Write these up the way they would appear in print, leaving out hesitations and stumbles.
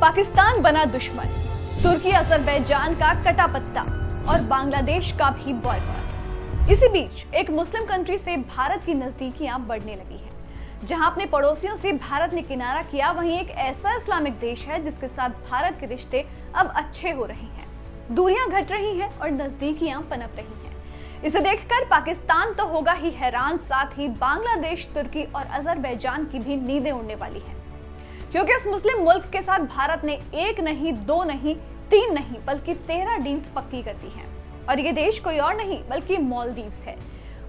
पाकिस्तान बना दुश्मन, तुर्की अजरबैजान का कटा पत्ता और बांग्लादेश का भी बॉयकॉट। इसी बीच एक मुस्लिम कंट्री से भारत की नजदीकियां बढ़ने लगी हैं। जहां अपने पड़ोसियों से भारत ने किनारा किया, वहीं एक ऐसा इस्लामिक देश है जिसके साथ भारत के रिश्ते अब अच्छे हो रहे हैं, दूरियां घट रही हैं और नजदीकियां पनप रही हैं। इसे देखकर पाकिस्तान तो होगा ही हैरान, साथ ही बांग्लादेश, तुर्की और अजरबैजान की भी नींदें उड़ने वाली हैं, क्योंकि इस मुस्लिम मुल्क के साथ भारत ने एक नहीं, दो नहीं, तीन नहीं, बल्कि 13 डील्स पक्की कर दी हैं। और ये देश कोई और नहीं बल्कि मालदीव्स है।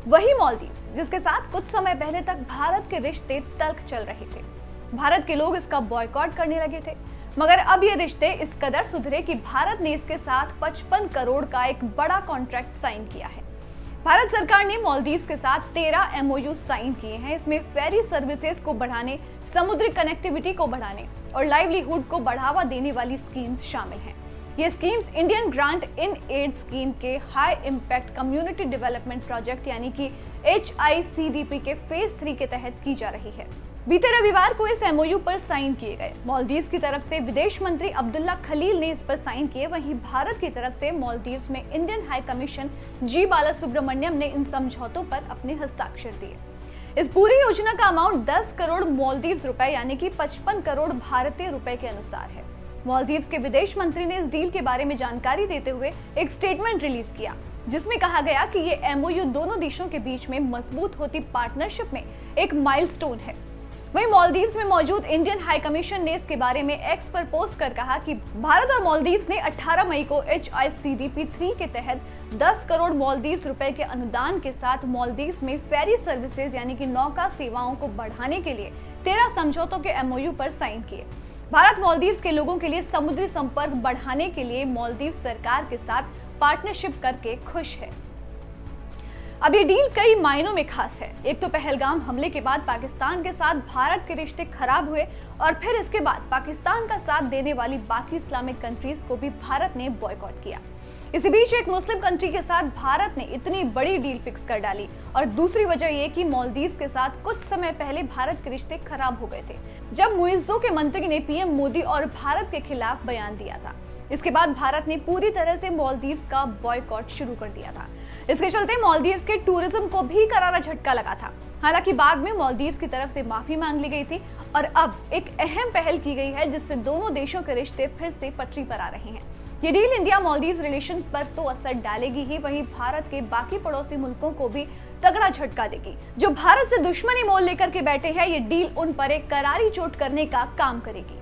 वही मालदीव्स जिसके साथ कुछ समय पहले तक भारत के रिश्ते तल्ख चल रहे थे। भारत के लोग इसका बॉयकॉट करने लगे थे, मगर अब ये रिश्ते इस कदर सुधरे कि भारत ने इसके साथ 55 करोड़ का एक बड़ा कॉन्ट्रैक्ट साइन किया है। भारत सरकार ने मालदीव्स के साथ 13 MOU साइन किए हैं। इसमें फेरी सर्विसेज को बढ़ाने, समुद्री कनेक्टिविटी को बढ़ाने और लाइवलीहुड को बढ़ावा देने वाली स्कीम्स शामिल हैं। ये schemes Indian grant in aid scheme के high impact community development project यानी कि HICDP के फेज 3 के तहत की जा रही है। बीते रविवार को इस MOU पर साइन किए गए। मालदीव्स की तरफ से विदेश मंत्री अब्दुल्ला खलील ने इस पर साइन किए, वहीं भारत की तरफ से मालदीव्स में Indian high commission G Balasubramaniam ने इन समझौतों पर अपने हस्ताक्षर दिए। इस पूरी योजना का अमाउंट 10 करोड़ मालदीव्स रुपए यानी कि 55 करोड़ भारतीय रुपए के अनुसार है। मालदीव्स के विदेश मंत्री ने इस डील के बारे में जानकारी देते हुए एक स्टेटमेंट रिलीज किया, जिसमें कहा गया कि ये MOU दोनों देशों के बीच में मजबूत होती पार्टनरशिप में एक माइलस्टोन है। वहीं मालदीव्स में मौजूद इंडियन हाई कमीशन ने इसके बारे में एक्स पर पोस्ट कर कहा कि भारत और मालदीव्स ने 18 मई को HICDP 3 के तहत 10 करोड़ मालदीव्स रुपए के अनुदान के साथ मालदीव्स में फेरी सर्विसेज यानी कि नौका सेवाओं को बढ़ाने के लिए 13 समझौतों के MOU पर साइन किए। भारत मालदीव्स के लोगों के लिए समुद्री संपर्क बढ़ाने के लिए मालदीव सरकार के साथ पार्टनरशिप करके खुश है। अब ये डील कई मायनों में खास है। एक तो पहलगाम हमले के बाद पाकिस्तान के साथ भारत के रिश्ते खराब हुए और फिर इसके बाद पाकिस्तान का साथ देने वाली बाकी इस्लामिक कंट्रीज को भी भारत ने बॉयकॉट किया। इसी बीच एक मुस्लिम कंट्री के साथ भारत ने इतनी बड़ी डील फिक्स कर डाली। और दूसरी वजह यह कि मालदीव्स के साथ कुछ समय पहले भारत के रिश्ते खराब हो गए थे, जब मुइज्जो के मंत्री ने PM मोदी और भारत के खिलाफ बयान दिया था। इसके बाद भारत ने पूरी तरह से मालदीव्स का बॉयकॉट शुरू कर दिया था। इसके चलते मालदीव्स के टूरिज्म को भी करारा झटका लगा था। हालांकि बाद में मालदीव्स की तरफ से माफी मांग ली गई थी और अब एक अहम पहल की गई है, जिससे दोनों देशों के रिश्ते फिर से पटरी पर आ रहे हैं। ये डील इंडिया मालदीव्स रिलेशन पर तो असर डालेगी ही, वहीं भारत के बाकी पड़ोसी मुल्कों को भी तगड़ा झटका देगी। जो भारत से दुश्मनी मोल लेकर के बैठे हैं, ये डील उन पर एक करारी चोट करने का काम करेगी।